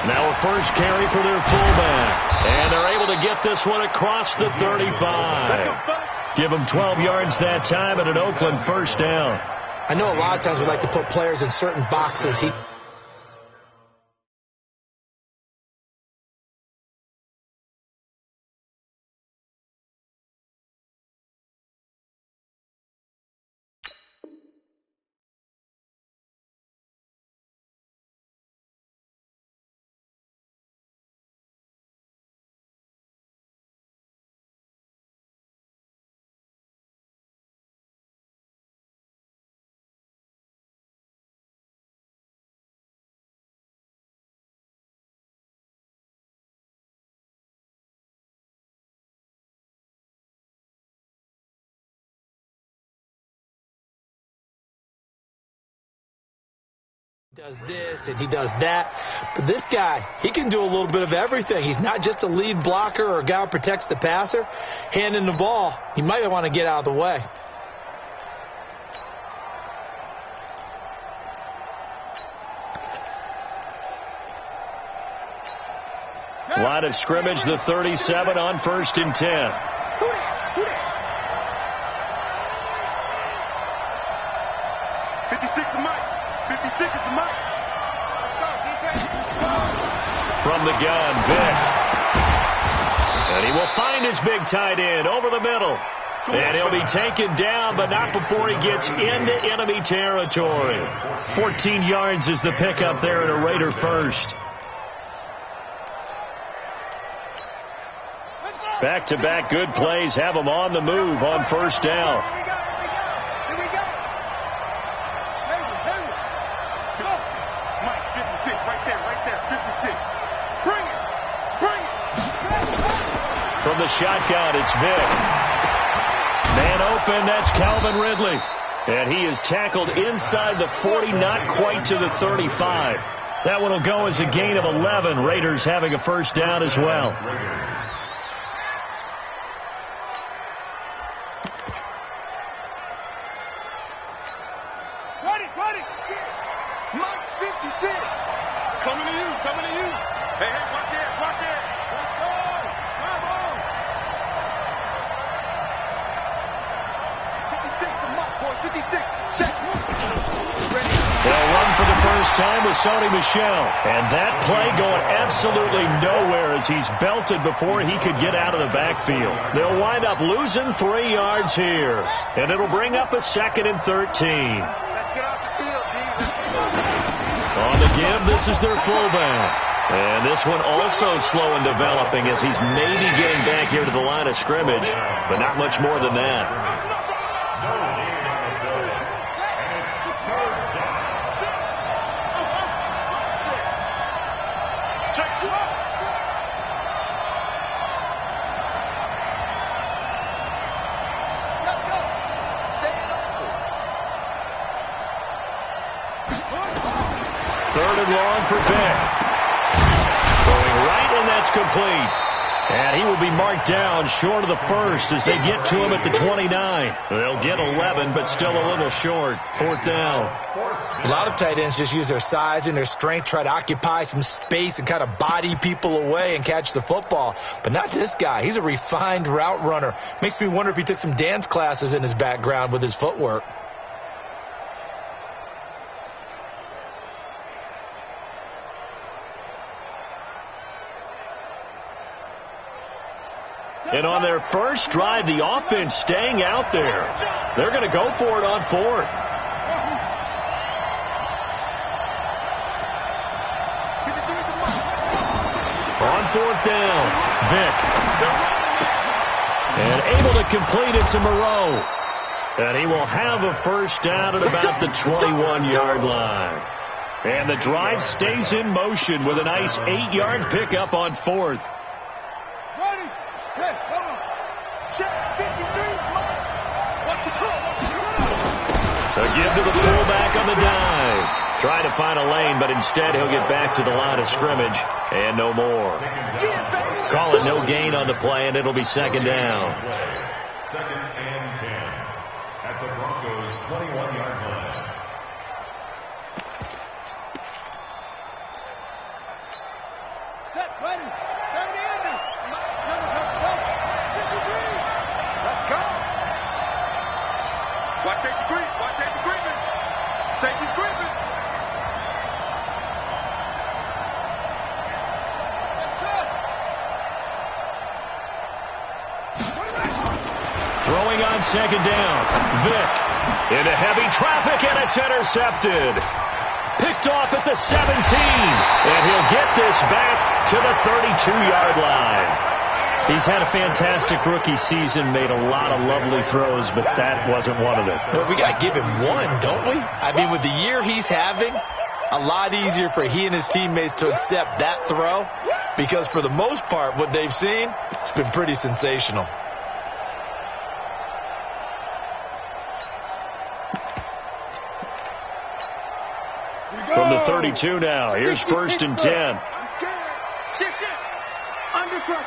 Now a first carry for their fullback. And they're able to get this one across the 35. Give them 12 yards that time and an Oakland first down. I know a lot of times we like to put players in certain boxes. Does this and he does that. But this guy, he can do a little bit of everything. He's not just a lead blocker or a guy who protects the passer. Handing the ball, he might want to get out of the way. Line of scrimmage, the 37 on 1st and 10. 56 the mic. 56 is the mic. Let's go, defense. From the gun, Vick. And he will find his big tight end over the middle. And he'll be taken down, but not before he gets into enemy territory. 14 yards is the pickup there and a Raider first. Back-to-back good plays have them on the move on first down. From the shotgun, it's Vick. Man open, that's Calvin Ridley. And he is tackled inside the 40, not quite to the 35. That one will go as a gain of 11. Raiders having a first down as well. Ready. Mike 56. Coming to you. Hey, watch it. Let's go. Come on. 56, the Mike, boy. 56. Check. They'll run for the first time with Sony Michel. And that play going absolutely nowhere as he's belted before he could get out of the backfield. They'll wind up losing 3 yards here. And it'll bring up a 2nd and 13. Let's get off the field, On the give, this is their fullback. And this one also slow in developing as he's maybe getting back here to the line of scrimmage, but not much more than that. Long for Vick. Going right, and that's complete. And he will be marked down short of the first as they get to him at the 29. They'll get 11, but still a little short. 4th down. A lot of tight ends just use their size and their strength, try to occupy some space and kind of body people away and catch the football. But not this guy. He's a refined route runner. Makes me wonder if he took some dance classes in his background with his footwork. And on their first drive, the offense staying out there. They're going to go for it on 4th. On 4th down, Vick. And able to complete it to Moreau. And he will have a first down at about the 21-yard line. And the drive stays in motion with a nice 8-yard pickup on 4th. Hey, hold on. Check 53. What's the call? A give to the fullback on the dive. Trying to find a lane, but instead he'll get back to the line of scrimmage and no more. Call it no gain on the play, and it'll be 2nd down. 2nd and 10 at the Broncos' 21-yard line. Set, ready. 70 under. 53. Let's go. Watch safety creep. Watch safety creeping. Safety's creeping. Throwing on second down. Vick into heavy traffic, and it's intercepted. Picked off at the 17, and he'll get this back to the 32-yard line. He's had a fantastic rookie season, made a lot of lovely throws, but that wasn't one of them. Well, we got to give him one, don't we? I mean, with the year he's having, a lot easier for he and his teammates to accept that throw, because for the most part, what they've seen, it's been pretty sensational. From the 32 now, here's 1st and 10. I'm scared. Shift. Undercrush.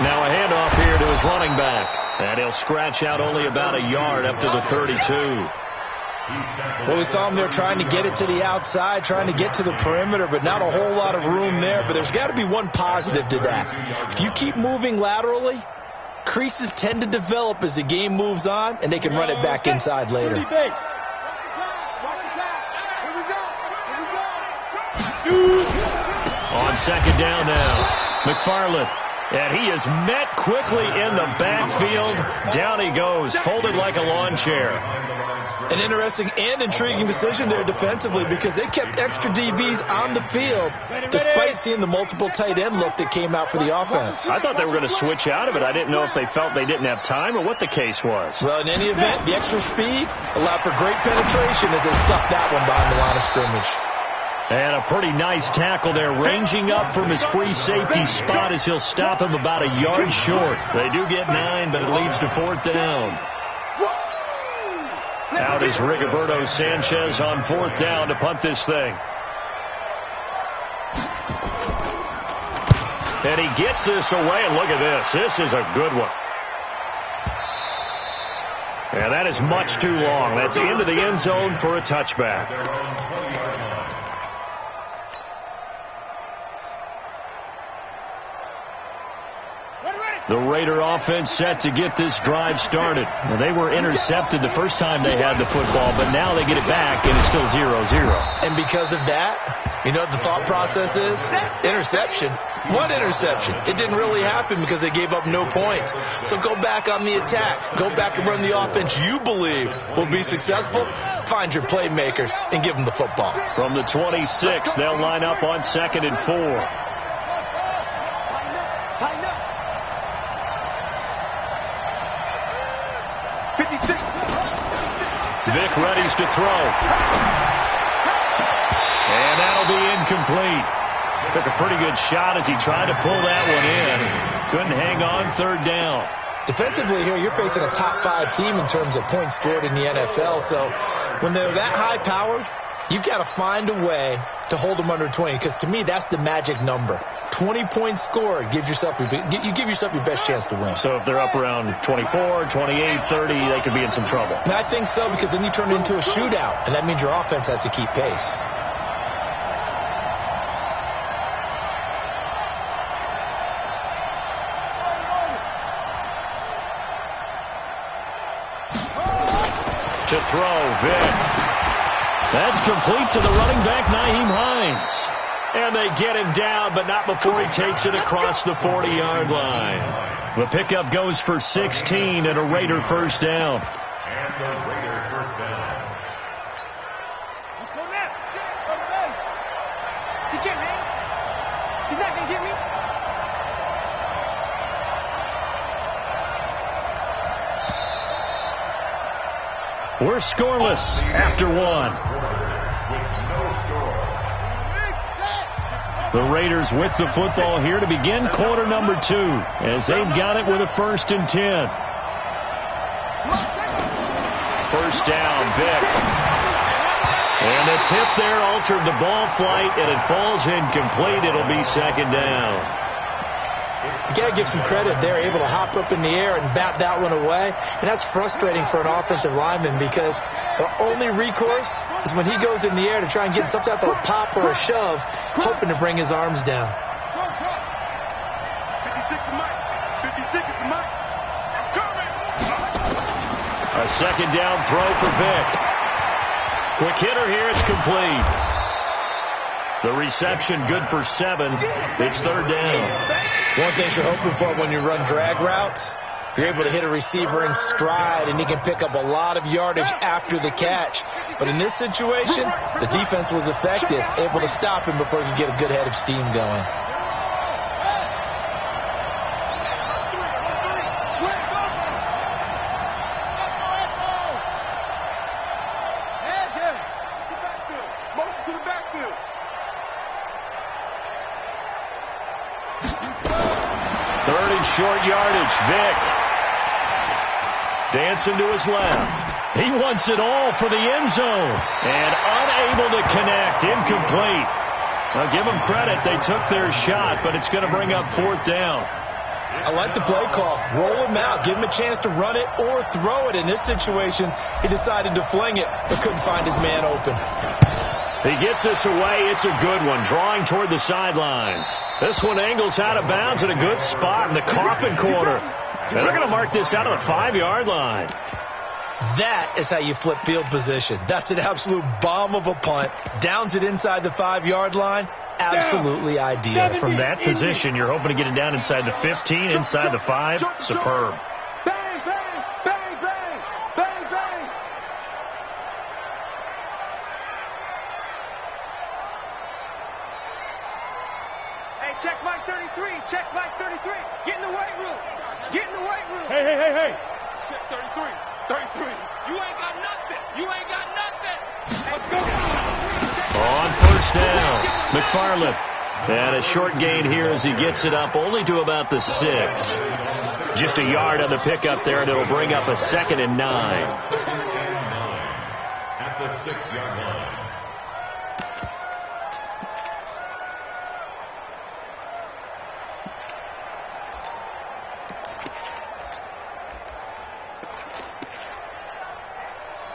Now a handoff here to his running back. And he'll scratch out only about a yard up to the 32. Well, we saw him there trying to get it to the outside, trying to get to the perimeter, but not a whole lot of room there. But there's got to be one positive to that. If you keep moving laterally, creases tend to develop as the game moves on, and they can run it back inside later. On second down now, McFarland. And he is met quickly in the backfield. Down he goes, folded like a lawn chair. An interesting and intriguing decision there defensively, because they kept extra DBs on the field despite seeing the multiple tight end look that came out for the offense. I thought they were going to switch out of it. I didn't know if they felt they didn't have time or what the case was. Well, in any event, the extra speed allowed for great penetration as they stuffed that one behind the line of scrimmage. And a pretty nice tackle there, ranging up from his free safety spot as he'll stop him about a yard short. They do get 9, but it leads to 4th down. Out is Rigoberto Sanchez on 4th down to punt this thing. And he gets this away, and look at this. This is a good one. And that is much too long. That's into the end zone for a touchback. The Raider offense set to get this drive started. Now, they were intercepted the first time they had the football, but now they get it back, and it's still 0-0. And because of that, you know what the thought process is? Interception. What interception? It didn't really happen because they gave up no points. So go back on the attack. Go back and run the offense you believe will be successful. Find your playmakers and give them the football. From the 26, they'll line up on 2nd and 4. Vick readies to throw. And that'll be incomplete. Took a pretty good shot as he tried to pull that one in. Couldn't hang on 3rd down. Defensively here, you're facing a top 5 team in terms of points scored in the NFL. So when they're that high-powered, you've got to find a way to hold them under 20, because to me, that's the magic number. 20 points scored, you give yourself your best chance to win. So if they're up around 24, 28, 30, they could be in some trouble. And I think so, because then you turn it into a shootout, and that means your offense has to keep pace. To throw, Vick. That's complete to the running back, Nyheim Hines. And they get him down, but not before he takes it across the 40-yard line. The pickup goes for 16 and a Raider 1st down. And the Raider 1st down. Let's go now. He can't hang. He's not going to get me. We're scoreless after 1. The Raiders with the football here to begin quarter number 2, as they've got it with a 1st and 10. 1st down, Vick. And the tip there altered the ball flight, and it falls incomplete. It'll be 2nd down. You got to give some credit. They're able to hop up in the air and bat that one away. And that's frustrating for an offensive lineman because the only recourse is when he goes in the air to try and get some type of a pop or a shove, hoping to bring his arms down. 56 to Mike. 56 is to Mike. I'm coming. A second down throw for Vick. Quick hitter here. It's complete. The reception good for 7. It's third down. One thing you're hoping for when you run drag routes, you're able to hit a receiver in stride, and he can pick up a lot of yardage after the catch. But in this situation, the defense was effective, able to stop him before he could get a good head of steam going. Short yardage, Vick. Dancing to his left. He wants it all for the end zone. And unable to connect. Incomplete. Now give them credit. They took their shot, but it's going to bring up fourth down. I like the play call. Roll him out. Give him a chance to run it or throw it. In this situation, he decided to fling it, but couldn't find his man open. He gets this away. It's a good one. Drawing toward the sidelines. This one angles out of bounds at a good spot in the coffin corner. And they're going to mark this out of the 5-yard line. That is how you flip field position. That's an absolute bomb of a punt. Downs it inside the 5-yard line. Absolutely ideal. From that position, you're hoping to get it down inside the 15, inside the 5. Superb. Bang, bang, bang, bang, bang, bang. Hey, check Mike 33. Check Mike 33. Get in the weight room. Get in the weight room. Hey. Check 33. 33. You ain't got nothing. You ain't got nothing. Let's go. On first down, McFarland. And a short gain here as he gets it up only to about the 6. Just a yard on the pickup there, and it'll bring up a 2nd and 9. At the 6-yard line.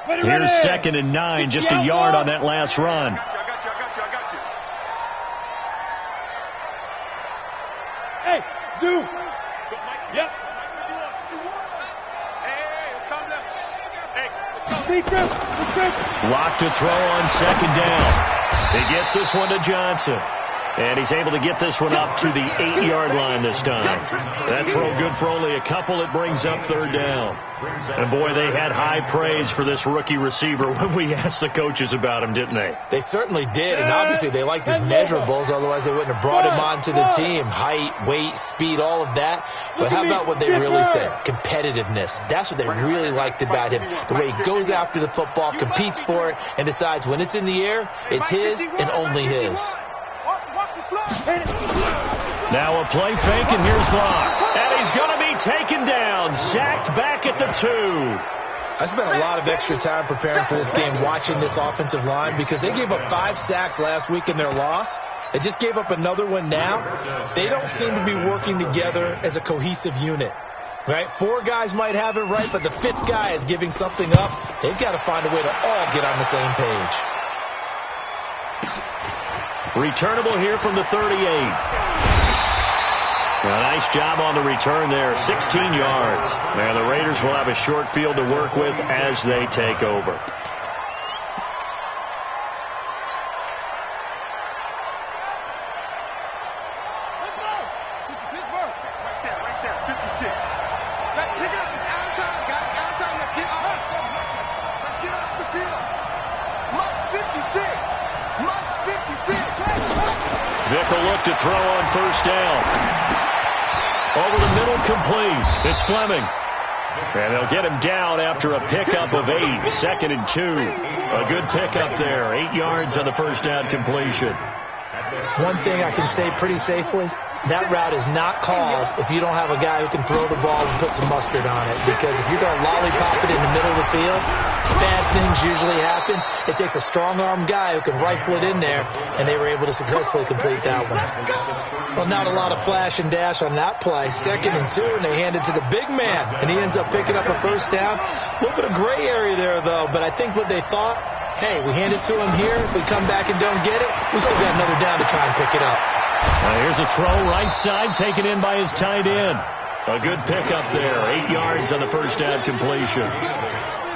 Here's 2nd and 9, just a yard on that last run. I got you. Hey, Zoo. Yep. Hey, it's time left. Hey, Secret. Locked to throw on 2nd down. He gets this one to Johnson. And he's able to get this one up to the 8-yard line this time. That throw good for only a couple. It brings up third down. And, boy, they had high praise for this rookie receiver when we asked the coaches about him, didn't they? They certainly did, and obviously they liked his measurables. Otherwise, they wouldn't have brought him onto the team. Height, weight, speed, all of that. But how about what they really said? Competitiveness. That's what they really liked about him. The way he goes after the football, competes for it, and decides when it's in the air, it's his and only his. Now a play fake, and here's Locke. And he's going to be taken down, sacked back at the 2. I spent a lot of extra time preparing for this game watching this offensive line because they gave up 5 sacks last week in their loss. They just gave up another one now. They don't seem to be working together as a cohesive unit. Right? 4 guys might have it right, but the 5th guy is giving something up. They've got to find a way to all get on the same page. Returnable here from the 38. A nice job on the return there, 16 yards. Now the Raiders will have a short field to work with as they take over. Let's go. Pittsburgh. Right there. 56. Let's pick it up. It's out of time, guys. Out of time. Let's get off. Let's get off the field. Mike 56. Mike 56. Vick will look to throw on first down. Over the middle, complete. It's Fleming. And they'll get him down after a pickup of 8. 2nd and 2. A good pickup there. 8 yards on the first down completion. One thing I can say pretty safely, that route is not called if you don't have a guy who can throw the ball and put some mustard on it. Because if you're going to lollipop it in the middle of the field, bad things usually happen. It takes a strong-armed guy who can rifle it in there, and they were able to successfully complete that one. Well, not a lot of flash and dash on that play. 2nd and 2, and they hand it to the big man, and he ends up picking up a first down. A little bit of gray area there, though, but I think what they thought, hey, we hand it to him here. If we come back and don't get it, we still got another down to try and pick it up. Here's a throw right side, taken in by his tight end. A good pickup there. 8 yards on the first down completion.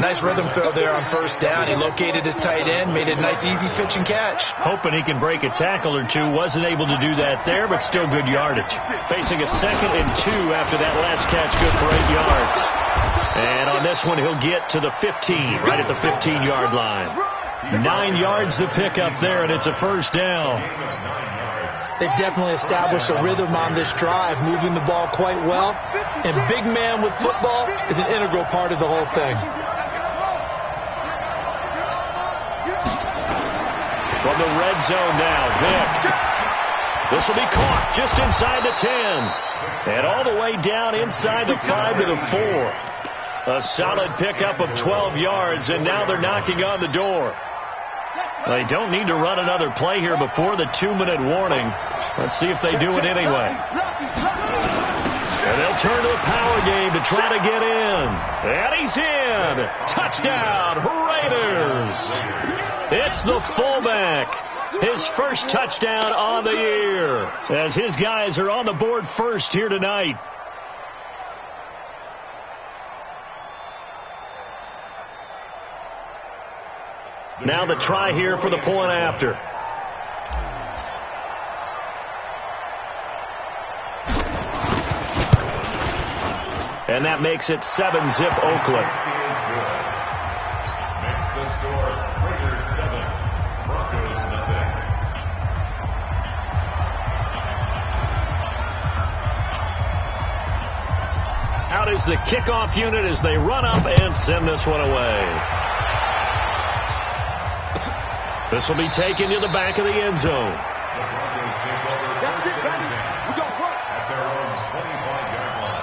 Nice rhythm throw there on first down. He located his tight end, made it a nice easy pitch and catch. Hoping he can break a tackle or two. Wasn't able to do that there, but still good yardage. Facing a 2nd and 2 after that last catch, good for 8 yards. And on this one, he'll get to the 15, right at the 15-yard line. 9 yards to pick up there, and it's a first down. They've definitely established a rhythm on this drive, moving the ball quite well. And big man with football is an integral part of the whole thing. From the red zone now, Vick. This will be caught just inside the 10. And all the way down inside the 5 to the 4. A solid pickup of 12 yards, and now they're knocking on the door. They don't need to run another play here before the 2-minute warning. Let's see if they do it anyway. And they'll turn to the power game to try to get in. And he's in. Touchdown, Raiders. It's the fullback. His first touchdown on the year, as his guys are on the board first here tonight. Now the try here for the point after. And that makes it 7-zip Oakland. Makes the score Raiders 7, Broncos nothing. Out is the kickoff unit as they run up and send this one away. This will be taken to the back of the end zone. That's it, baby. We got work. At their own 25-yard line.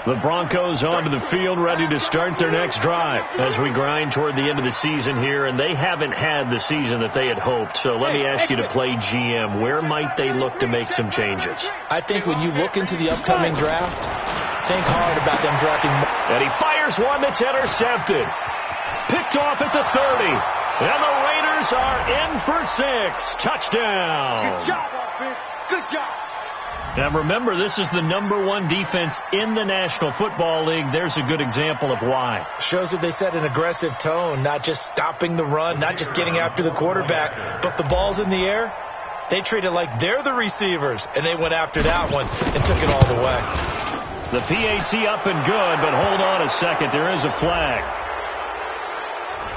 The Broncos onto the field, ready to start their next drive as we grind toward the end of the season here, and they haven't had the season that they had hoped. So let me ask you to play GM. Where might they look to make some changes? I think when you look into the upcoming draft, think hard about them drafting. And he fires one that's intercepted. Picked off at the 30. And the Raiders are in for 6. Touchdown. Good job, offense. Good job. Now remember, this is the #1 defense in the National Football League. There's a good example of why. Shows that they set an aggressive tone, not just stopping the run, not just getting after the quarterback, but the ball's in the air. They treat it like they're the receivers, and they went after that one and took it all the way. The PAT up and good, but hold on a second. There is a flag.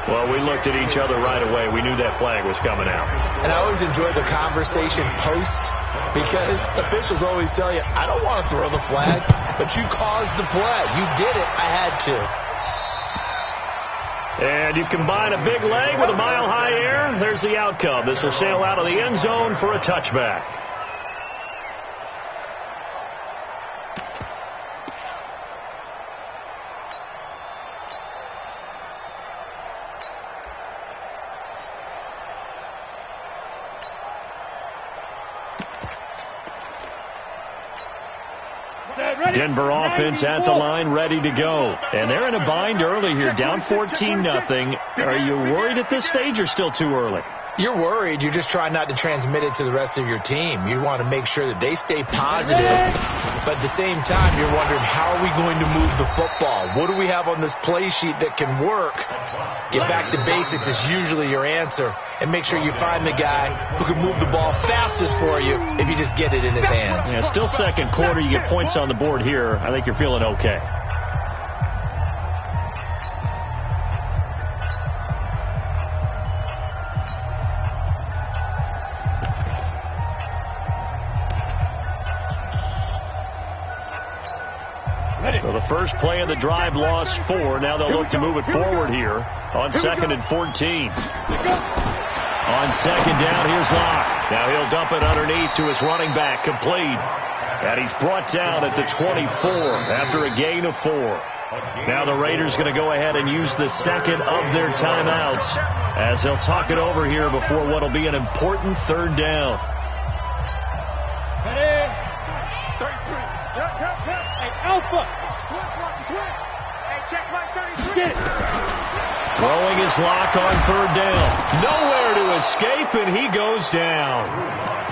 Well, we looked at each other right away. We knew that flag was coming out. And I always enjoy the conversation post, because officials always tell you, I don't want to throw the flag, but you caused the play. You did it. I had to. And you combine a big leg with a mile-high air. There's the outcome. This will sail out of the end zone for a touchback. Denver offense at the line, ready to go. And they're in a bind early here, down 14-0. Are you worried at this stage or still too early? You're worried. You're just trying not to transmit it to the rest of your team. You want to make sure that they stay positive. But at the same time, you're wondering, how are we going to move the football? What do we have on this play sheet that can work? Get back to basics is usually your answer. And make sure you find the guy who can move the ball fastest for you if you just get it in his hands. Yeah, still second quarter. You get points on the board here. I think you're feeling okay. So the first play of the drive lost 4. Now they'll look to move it forward here on 2nd and 14. On 2nd down, here's Locke. Now he'll dump it underneath to his running back, complete. And he's brought down at the 24 after a gain of 4. Now the Raiders going to go ahead and use the second of their timeouts as they'll talk it over here before what will be an important 3rd down. Hey, Alpha. Hey, check my 33. Get it. Throwing his Lock on 3rd down. Nowhere to escape, and he goes down.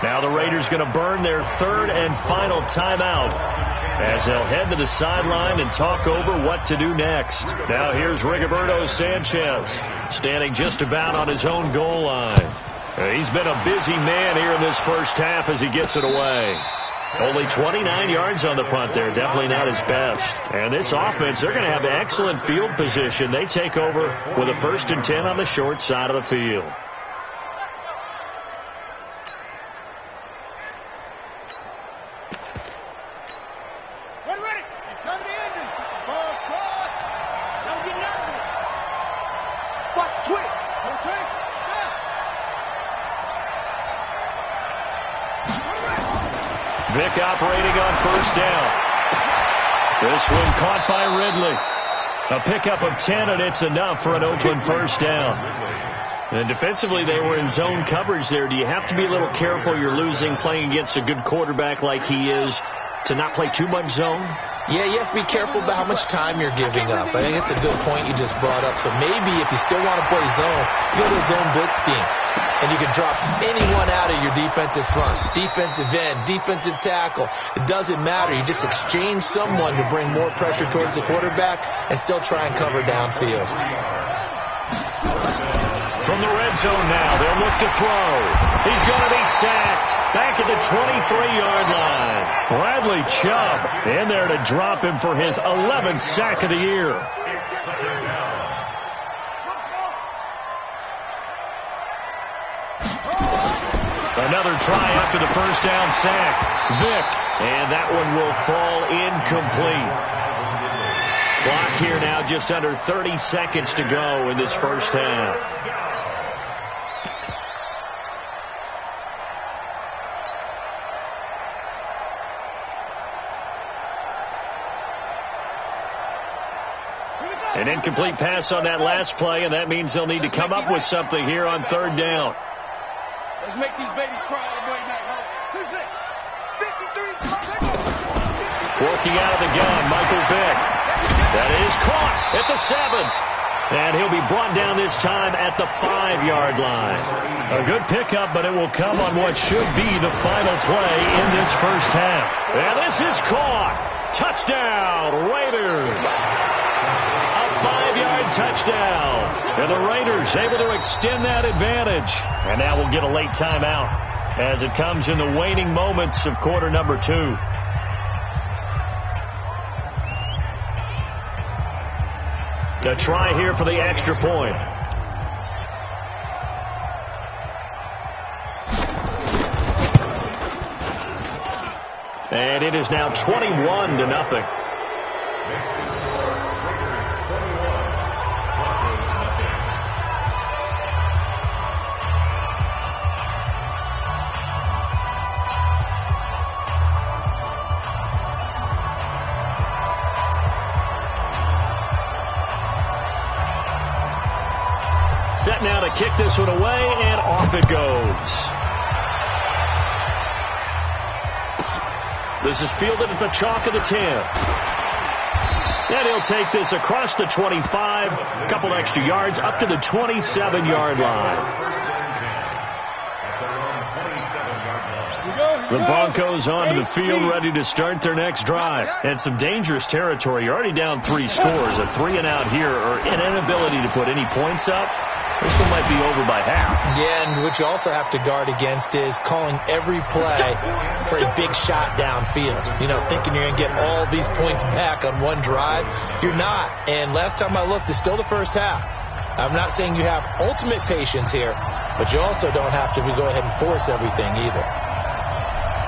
Now the Raiders going to burn their 3rd and final timeout as they'll head to the sideline and talk over what to do next. Now here's Rigoberto Sanchez standing just about on his own goal line. He's been a busy man here in this first half as he gets it away. Only 29 yards on the punt there. Definitely not his best. And this offense, they're going to have excellent field position. They take over with a 1st and 10 on the short side of the field. Ready. Time to the engine. Ball trot. Don't get nervous. Watch twitch. Don't twitch. Vick operating on 1st down. This one caught by Ridley. A pickup of 10, and it's enough for an Oakland 1st down. And defensively, they were in zone coverage there. Do you have to be a little careful? You're losing playing against a good quarterback like he is to not play too much zone? Yeah, you have to be careful about how much time you're giving up. I think it's a good point you just brought up. So maybe if you still want to play zone, go to a zone blitz scheme. And you can drop anyone out of your defensive front, defensive end, defensive tackle. It doesn't matter. You just exchange someone to bring more pressure towards the quarterback and still try and cover downfield. From the red zone now, they'll look to throw. He's going to be sacked back at the 23-yard line. Bradley Chubb in there to drop him for his 11th sack of the year. Another try after the 1st down sack. Vick, and that one will fall incomplete. Clock here now, just under 30 seconds to go in this first half. An incomplete pass on that last play, and that means they'll need to come up with something here on 3rd down. Let's make these babies cry all the way back home. 53. Working out of the gun, Michael Vick. That is caught at the 7. And he'll be brought down this time at the 5-yard line. A good pickup, but it will come on what should be the final play in this first half. And this is caught. Touchdown, Raiders. A 5-yard touchdown. And the Raiders able to extend that advantage. And now we'll get a late timeout as it comes in the waning moments of quarter number 2. A try here for the extra point. And it is now 21-0. Set now to kick this one away, and off it goes. This is fielded at the chalk of the 10. And he'll take this across the 25, a couple extra yards, up to the 27-yard line. The Broncos onto the field, ready to start their next drive. And some dangerous territory. You're already down 3 scores. A 3-and-out here, or an inability to put any points up. This one might be over by half. Yeah, and what you also have to guard against is calling every play for a big shot downfield. You know, thinking you're going to get all these points back on one drive. You're not. And last time I looked, it's still the first half. I'm not saying you have ultimate patience here, but you also don't have to go ahead and force everything either.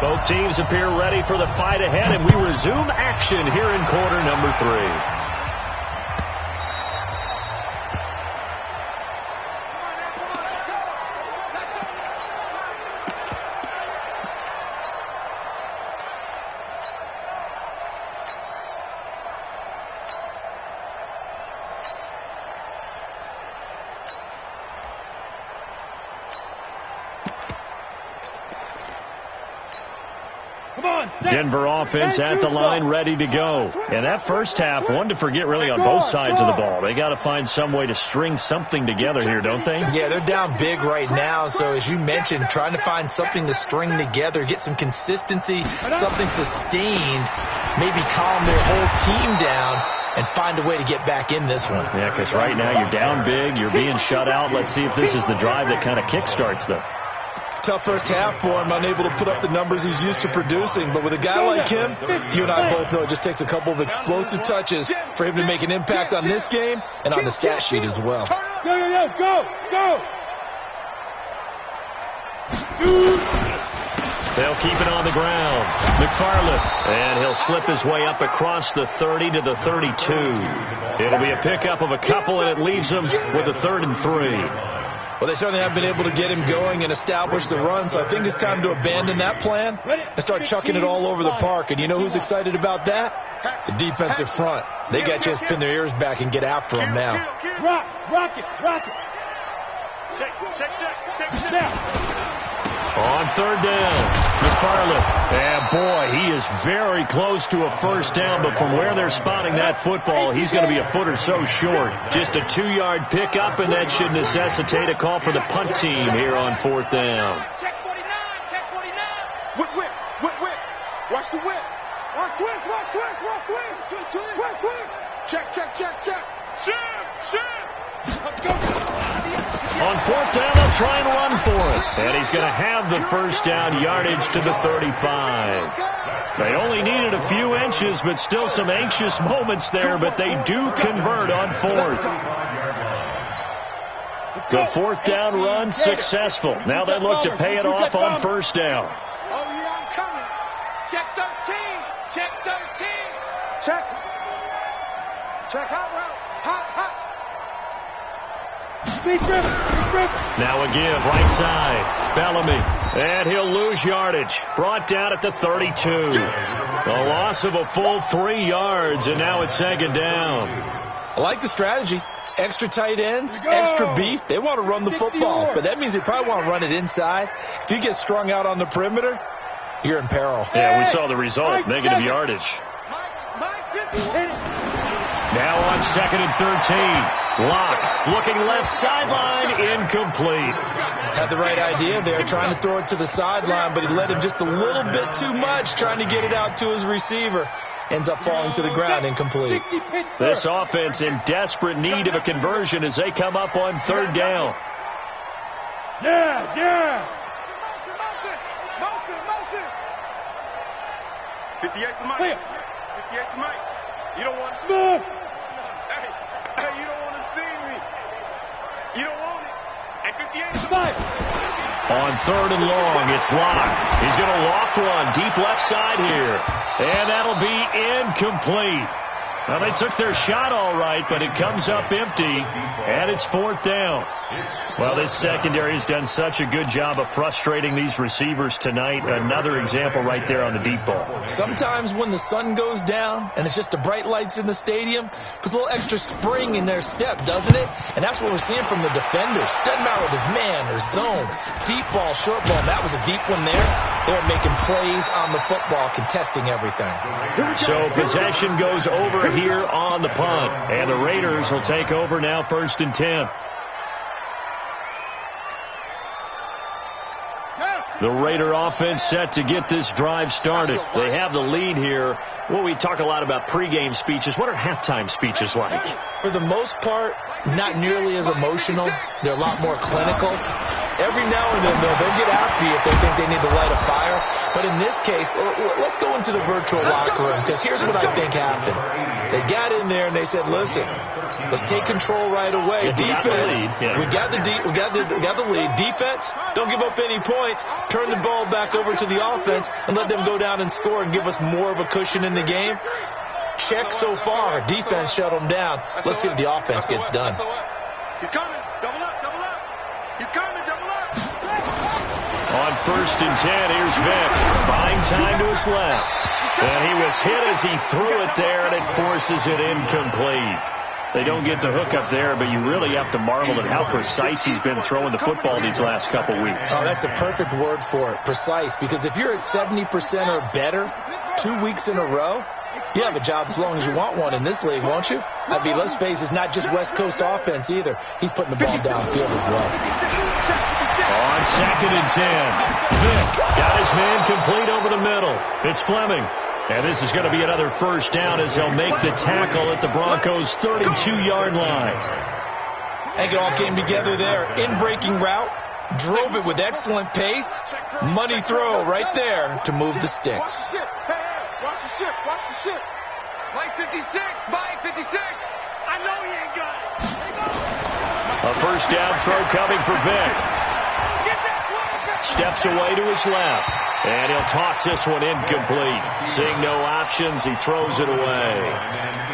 Both teams appear ready for the fight ahead, and we resume action here in quarter number 3. Denver offense at the line, ready to go. And that first half, one to forget really on both sides of the ball. They got to find some way to string something together here, don't they? Yeah, they're down big right now. So as you mentioned, trying to find something to string together, get some consistency, something sustained, maybe calm their whole team down and find a way to get back in this one. Yeah, because right now you're down big, you're being shut out. Let's see if this is the drive that kind of kickstarts them. Tough first half for him, unable to put up the numbers he's used to producing. But with a guy like him, you and I both know it just takes a couple of explosive touches for him to make an impact on this game and on the stat sheet as well. Go. They'll keep it on the ground. McFarland, and he'll slip his way up across the 30 to the 32. It'll be a pickup of a couple, and it leaves them with a 3rd and 3. Well, they certainly have been able to get him going and establish the run, so I think it's time to abandon that plan and start chucking it all over the park. And you know who's excited about that? The defensive front. They got just pin their ears back and get after him now. Rock it. Check. On 3rd down, McFarland. And boy, he is very close to a first down, but from where they're spotting that football, he's going to be a foot or so short. Just a 2-yard pickup, and that should necessitate a call for the punt team here on 4th down. Check 49. Whip. Watch the whip. Watch twist. Check. On 4th down, they'll try and run for it. And he's going to have the first down yardage to the 35. They only needed a few inches, but still some anxious moments there, but they do convert on 4th. The 4th down run successful. Now they look to pay it off on 1st down. Oh, yeah, I'm coming. Check 13. Check hot route. Hot. Big rip. Now a give, right side. Bellamy, and he'll lose yardage. Brought down at the 32. A loss of a full 3 yards, and now it's 2nd down. I like the strategy. Extra tight ends, extra beef. They want to run the football, but that means they probably want to run it inside. If you get strung out on the perimeter, you're in peril. Yeah, we saw the result, negative yardage. Now on 2nd and 13. Locke looking left sideline, incomplete. Had the right idea there, trying to throw it to the sideline, but he led him just a little bit too much, trying to get it out to his receiver. Ends up falling to the ground, incomplete. This offense in desperate need of a conversion as they come up on 3rd down. Yes. Motion. 58 to Mike. Clear. 58 to Mike. You don't want to Smooth. Hey, you don't want to see me. You don't want it. At 58 to Mike. On 3rd and long, it's Locke. He's going to loft one deep left side here. And that'll be incomplete. Well, they took their shot all right, but it comes up empty, and it's 4th down. Well, this secondary has done such a good job of frustrating these receivers tonight. Another example right there on the deep ball. Sometimes when the sun goes down and it's just the bright lights in the stadium, puts a little extra spring in their step, doesn't it? And that's what we're seeing from the defenders. Doesn't matter whether it's man or zone, deep ball, short ball. That was a deep one there. They're making plays on the football, contesting everything. So possession goes over here on the punt, and the Raiders will take over now 1st and 10. The Raider offense set to get this drive started. They have the lead here. Well, we talk a lot about pregame speeches. What are halftime speeches like? For the most part, not nearly as emotional. They're a lot more clinical. Every now and then, though, they'll get after you if they think they need to light a fire. But in this case, let's go into the virtual locker room, because here's what I think happened. They got in there and they said, listen, let's take control right away. Defense, we got the lead. Defense, don't give up any points. Turn the ball back over to the offense and let them go down and score and give us more of a cushion in the game. Check so far. Defense shut them down. Let's see if the offense gets done. He's coming. Double up, double up. He's coming, double up. On 1st and 10, here's Vic. Buying time to his left. And he was hit as he threw it there, and it forces it incomplete. They don't get the hook up there, but you really have to marvel at how precise he's been throwing the football these last couple weeks. Oh, that's a perfect word for it, precise. Because if you're at 70% or better 2 weeks in a row, you have a job as long as you want one in this league, won't you? I mean, let's face it, it's not just West Coast offense either. He's putting the ball downfield as well. On 2nd and 10, Vic got his man complete over the middle. It's Fleming. And this is going to be another first down as they'll make the tackle at the Broncos' 32-yard line. I think it all came together there. In-breaking route, drove it with excellent pace. Money throw right there to move the sticks. Watch the ship, watch the ship. Mike 56, Mike 56. I know he ain't got it. A first down throw coming for Vic. Steps away to his left. And he'll toss this one incomplete. Seeing no options, he throws it away.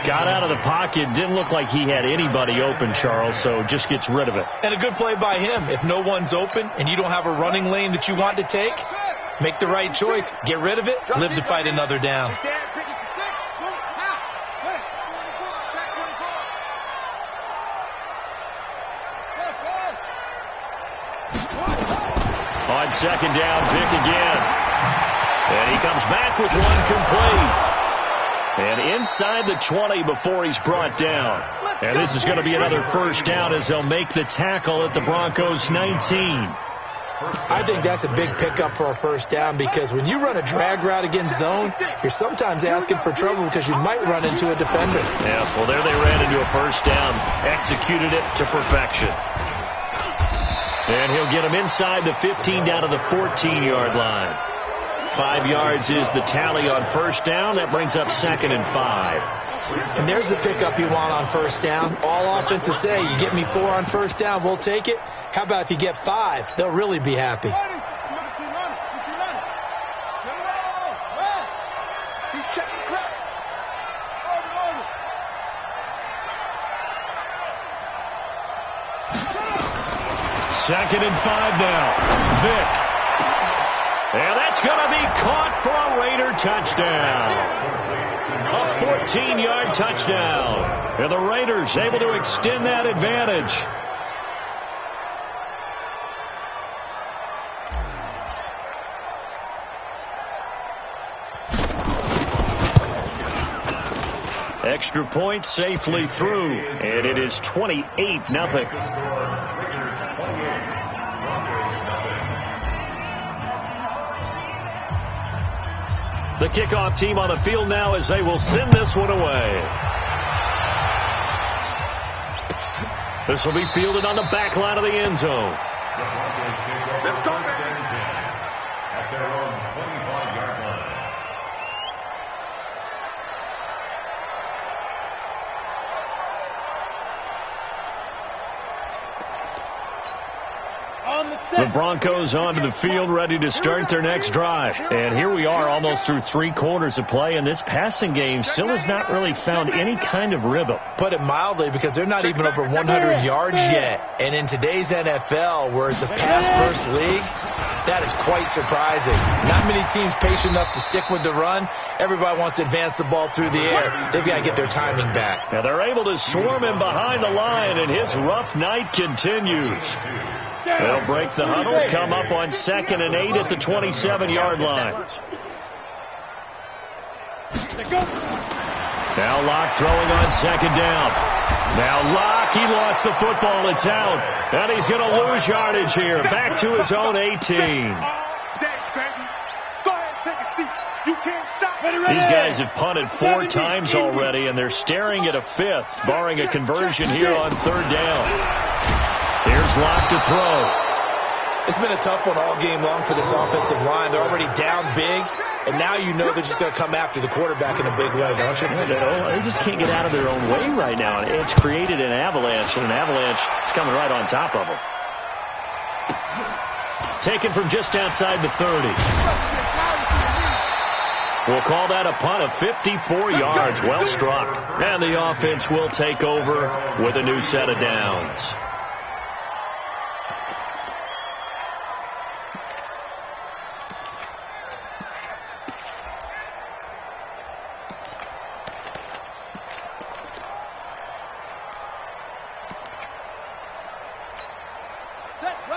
Got out of the pocket. Didn't look like he had anybody open, Charles, so just gets rid of it. And a good play by him. If no one's open and you don't have a running lane that you want to take, make the right choice. Get rid of it. Live to fight another down. On 2nd down, Vic again. And he comes back with one complete. And inside the 20 before he's brought down. And this is going to be another first down as they'll make the tackle at the Broncos' 19. I think that's a big pickup for a first down, because when you run a drag route against zone, you're sometimes asking for trouble because you might run into a defender. Yeah, well, there they ran into a first down. Executed it to perfection. And he'll get him inside the 15 down to the 14-yard line. 5 yards is the tally on first down. That brings up 2nd and 5. And there's the pickup you want on first down. All offenses say, you get me 4 on first down, we'll take it. How about if you get 5? They'll really be happy. He's checking crack. 2nd and 5 now. Vic. And that's going to be caught for a Raider touchdown. A 14-yard touchdown. And the Raiders able to extend that advantage. Extra point safely through. And it is 28-0. The kickoff team on the field now as they will send this one away. This will be fielded on the back line of the end zone. Let's go, At their own 25-yard line. The Broncos onto the field, ready to start their next drive. And here we are almost through 3 quarters of play, and this passing game still has not really found any kind of rhythm. Put it mildly, because they're not even over 100 yards yet. And in today's NFL, where it's a pass-first league, that is quite surprising. Not many teams patient enough to stick with the run. Everybody wants to advance the ball through the air. They've got to get their timing back. And they're able to swarm him behind the line, and his rough night continues. They'll break the huddle, come up on 2nd and 8 at the 27-yard line. Now Locke throwing on 2nd down. Now Locke, he lost the football. It's out. And he's going to lose yardage here. Back to his own 18. These guys have punted 4 times already, and they're staring at a 5th, barring a conversion here on 3rd down. Here's Locke to throw. It's been a tough one all game long for this offensive line. They're already down big, and now you know they're just going to come after the quarterback in a big way, don't you? They just can't get out of their own way right now. It's created an avalanche, and an avalanche is coming right on top of them. Taken from just outside the 30. We'll call that a punt of 54 yards. Well struck. And the offense will take over with a new set of downs.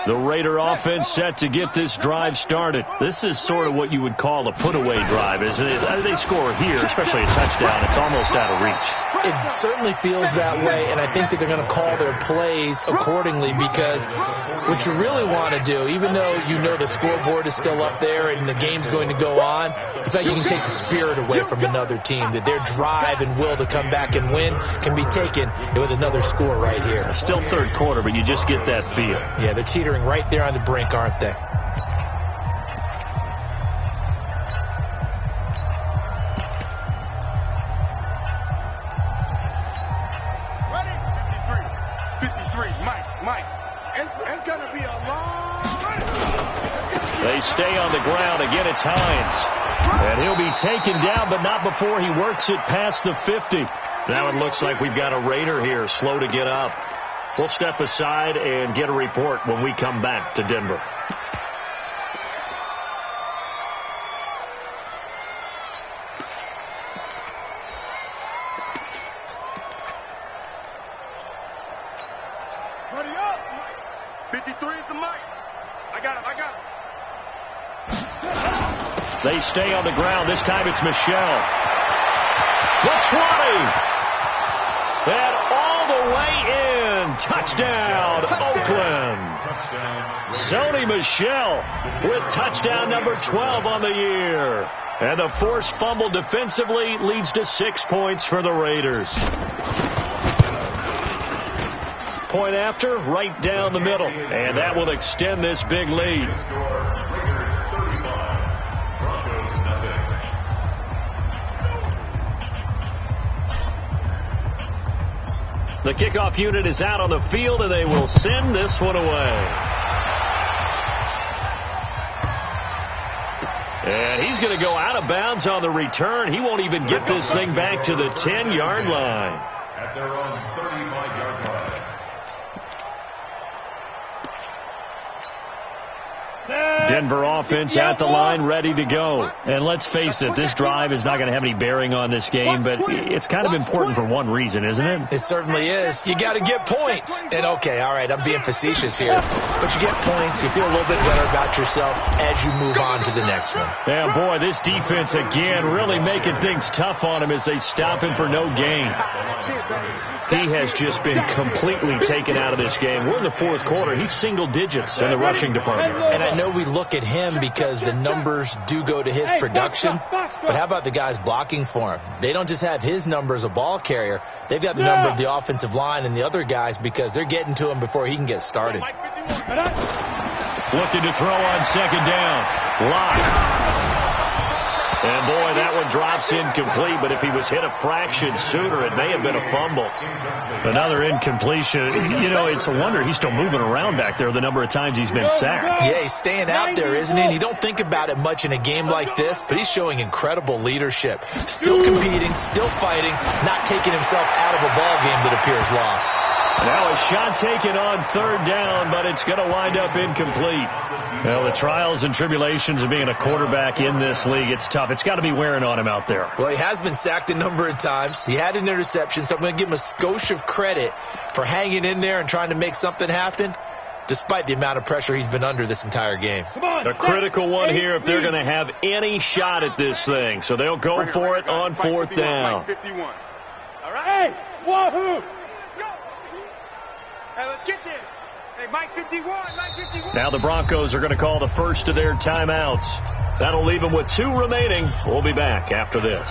The Raider offense set to get this drive started. This is sort of what you would call a put-away drive, isn't it? They score here, especially a touchdown. It's almost out of reach. It certainly feels that way, and I think that they're going to call their plays accordingly, because what you really want to do, even though you know the scoreboard is still up there and the game's going to go on, the fact you can take the spirit away from another team, that their drive and will to come back and win can be taken with another score right here. Still third quarter, but you just get that feel. Yeah, they're teetering right there on the brink, aren't they? They stay on the ground. Again, it's Hines. And he'll be taken down, but not before he works it past the 50. Now it looks like we've got a Raider here, slow to get up. We'll step aside and get a report when we come back to Denver. Buddy up! 53 is the mic. I got him. They stay on the ground. This time it's Michel. The 20. And all the way in. Touchdown, Oakland. Sony Michel with touchdown number 12 on the year. And the forced fumble defensively leads to 6 points for the Raiders. Point after, right down the middle. And that will extend this big lead. The kickoff unit is out on the field, and they will send this one away. And he's going to go out of bounds on the return. He won't even get this thing back to the 10-yard line. At their own 35-yard line. Denver offense at the line, ready to go. And let's face it, this drive is not going to have any bearing on this game, but it's kind of important for one reason, isn't it? It certainly is. You got to get points. And okay, all right, I'm being facetious here, but you get points, you feel a little bit better about yourself as you move on to the next one. Yeah, boy, this defense again really making things tough on him as they stop him for no gain. He has just been completely taken out of this game. We're in the fourth quarter. He's single digits in the rushing department. And I know we look at him because the numbers do go to his production, but how about the guys blocking for him? They don't just have his number as a ball carrier. They've got the number of the offensive line and the other guys because they're getting to him before he can get started. Looking to throw on second down. Lock. And, boy, that one drops incomplete, but if he was hit a fraction sooner, it may have been a fumble. Another incompletion. You know, it's a wonder he's still moving around back there the number of times he's been sacked. Yeah, he's staying out there, isn't he? And you don't think about it much in a game like this, but he's showing incredible leadership. Still competing, still fighting, not taking himself out of a ball game that appears lost. Now a shot taken on third down, but it's going to wind up incomplete. Well, the trials and tribulations of being a quarterback in this league, it's tough. It's got to be wearing on him out there. Well, he has been sacked a number of times. He had an interception, so I'm going to give him a skosh of credit for hanging in there and trying to make something happen, despite the amount of pressure he's been under this entire game. A critical one here if they're going to have any shot at this thing. So they'll go for it on fourth down. All right. Hey, wahoo! Hey, let's get there. Hey, Mike 51, Mike 51. Now the Broncos are going to call the first of their timeouts. That'll leave them with 2 remaining. We'll be back after this.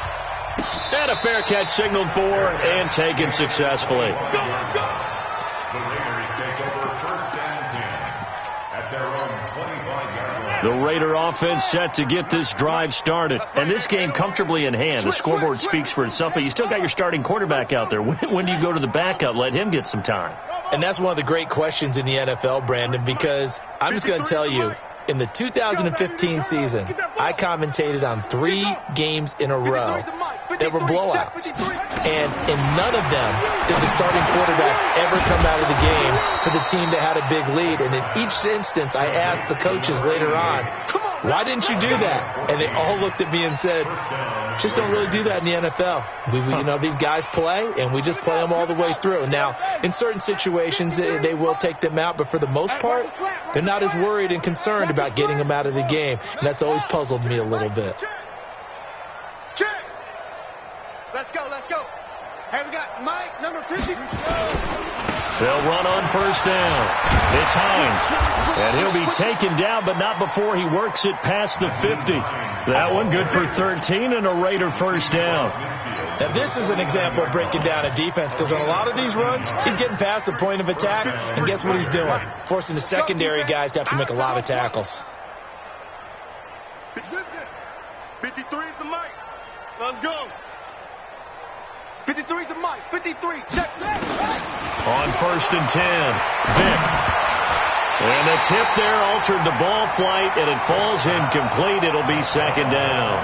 a fair catch signaled for and taken successfully. The Raiders take over first and 10 at their own 25-yard line. The Raider offense set to get this drive started. And this game comfortably in hand. The scoreboard speaks for itself, but you still got your starting quarterback out there. When do you go to the backup? Let him get some time. And that's one of the great questions in the NFL, Brandon, because I'm just going to tell you, in the 2015 season, I commentated on 3 games in a row that were blowouts. And in none of them did the starting quarterback ever come out of the game for the team that had a big lead. And in each instance, I asked the coaches later on, why didn't you do that? And they all looked at me and said, just don't really do that in the NFL. You know, these guys play, and we just play them all the way through. Now, in certain situations, they will take them out, but for the most part, they're not as worried and concerned about getting them out of the game. And that's always puzzled me a little bit. Check. Let's go, let's go. Hey, we got Mike, number 50. They'll run on first down. It's Hines. And he'll be taken down, but not before he works it past the 50. That one good for 13 and a Raider first down. Now, this is an example of breaking down a defense, because on a lot of these runs, he's getting past the point of attack, and guess what he's doing? Forcing the secondary guys to have to make a lot of tackles. 53 is the mic. Let's go. 53 is the mic. 53. Check. On first and 10, Vick. And the tip there altered the ball flight, and it falls incomplete. It'll be second down.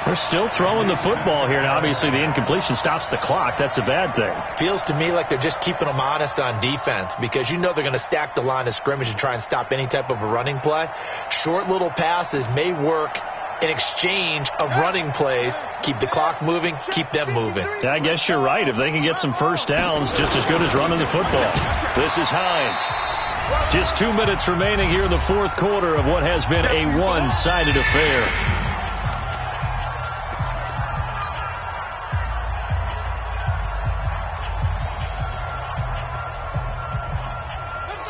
They're still throwing the football here. Now, obviously, the incompletion stops the clock. That's a bad thing. Feels to me like they're just keeping them honest on defense, because you know they're going to stack the line of scrimmage and try and stop any type of a running play. Short little passes may work in exchange of running plays. Keep the clock moving, keep them moving. Yeah, I guess you're right. If they can get some first downs, just as good as running the football. This is Hines. Just 2 minutes remaining here in the fourth quarter of what has been a one-sided affair.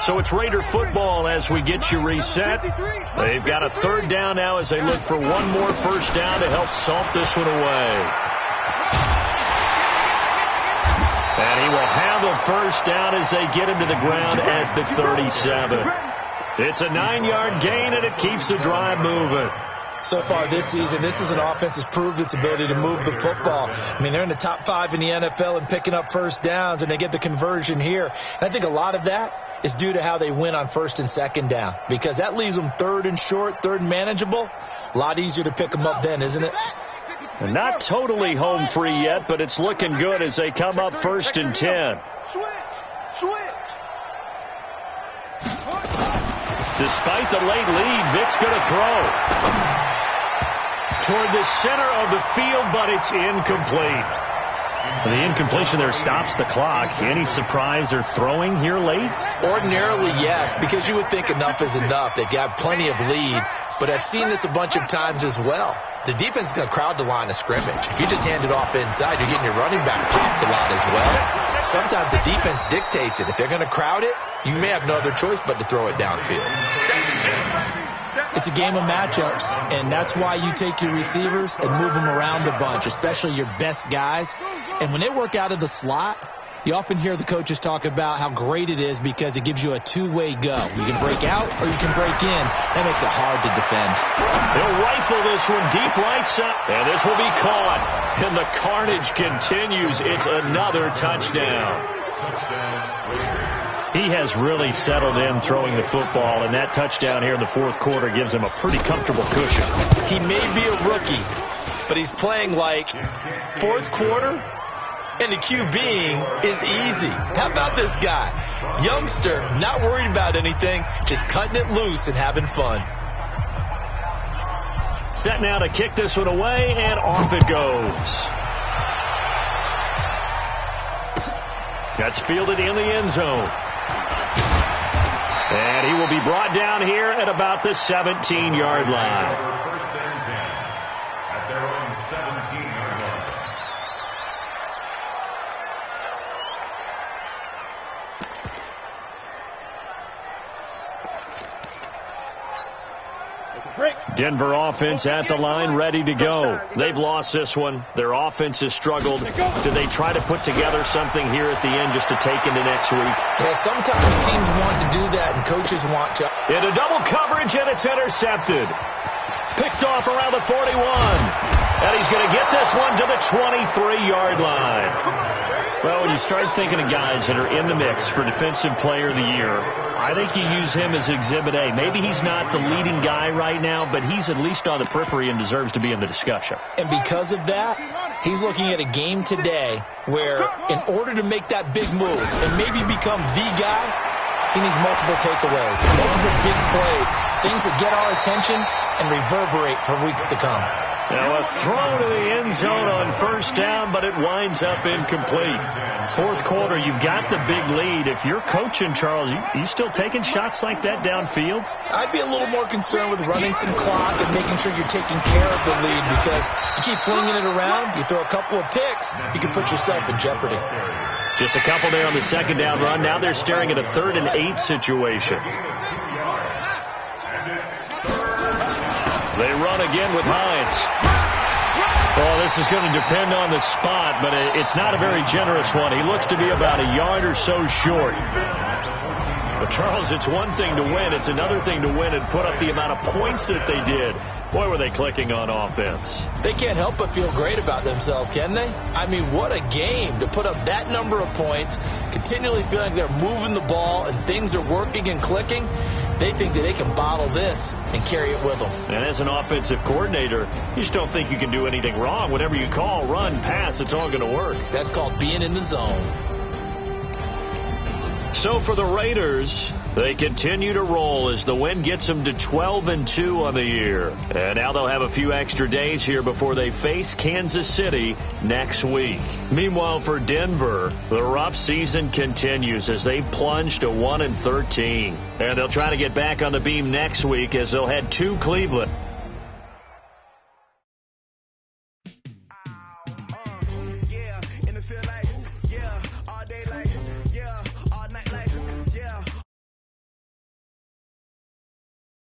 So it's Raider football as we get you reset. They've got a third down now as they look for one more first down to help salt this one away. And he will have a first down as they get him to the ground at the 37. It's a 9-yard gain, and it keeps the drive moving. So far this season, this is an offense that's proved its ability to move the football. I mean, they're in the top 5 in the NFL in picking up first downs, and they get the conversion here. And I think a lot of that is due to how they win on first and second down, because that leaves them third and short, third and manageable. A lot easier to pick them up then, isn't it? And not totally home free yet, but it's looking good as they come up first and 10. Switch. Despite the late lead, Vick's going to throw toward the center of the field, but it's incomplete. The incompletion there stops the clock. Any surprise they're throwing here late? Ordinarily, yes, because you would think enough is enough. They've got plenty of lead, but I've seen this a bunch of times as well. The defense is going to crowd the line of scrimmage. If you just hand it off inside, you're getting your running back popped a lot as well. Sometimes the defense dictates it. If they're going to crowd it, you may have no other choice but to throw it downfield. It's a game of matchups, and that's why you take your receivers and move them around a bunch, especially your best guys. And when they work out of the slot, you often hear the coaches talk about how great it is because it gives you a two-way go. You can break out or you can break in. That makes it hard to defend. They'll rifle this one deep right side, and this will be caught. And the carnage continues. It's another touchdown. He has really settled in throwing the football, and that touchdown here in the fourth quarter gives him a pretty comfortable cushion. He may be a rookie, but he's playing like fourth quarter, and the QBing is easy. How about this guy? Youngster, not worried about anything, just cutting it loose and having fun. Set now to kick this one away, and off it goes. That's fielded in the end zone. And he will be brought down here at about the 17-yard line. First and 10 at their own 17-yard line. Take a break. Denver offense at the line, ready to go. They've lost this one. Their offense has struggled. Do they try to put together something here at the end just to take into next week? Yeah, sometimes teams want to do that, and coaches want to. Into double coverage, and it's intercepted. Picked off around the 41. And he's going to get this one to the 23-yard line. Well, when you start thinking of guys that are in the mix for Defensive Player of the Year, I think you use him as Exhibit A. Maybe he's not the leading guy right now, but he's at least on the periphery and deserves to be in the discussion. And because of that, he's looking at a game today where in order to make that big move and maybe become the guy, he needs multiple takeaways, multiple big plays, things that get our attention and reverberate for weeks to come. Now a throw to the end zone on first down, but it winds up incomplete. Fourth quarter, you've got the big lead. If you're coaching, Charles, you still taking shots like that downfield? I'd be a little more concerned with running some clock and making sure you're taking care of the lead, because you keep flinging it around, you throw a couple of picks, you can put yourself in jeopardy. Just a couple there on the second down run. Now they're staring at a 3rd and 8 situation. They run again with Hines. Well, this is going to depend on the spot, but it's not a very generous one. He looks to be about a yard or so short. But, Charles, it's one thing to win. It's another thing to win and put up the amount of points that they did. Boy, were they clicking on offense. They can't help but feel great about themselves, can they? I mean, what a game to put up that number of points, continually feeling like they're moving the ball and things are working and clicking. They think that they can bottle this and carry it with them. And as an offensive coordinator, you just don't think you can do anything wrong. Whatever you call, run, pass, it's all going to work. That's called being in the zone. So for the Raiders, they continue to roll as the win gets them to 12-2 on the year. And now they'll have a few extra days here before they face Kansas City next week. Meanwhile, for Denver, the rough season continues as they plunge to 1-13. And they'll try to get back on the beam next week as they'll head to Cleveland.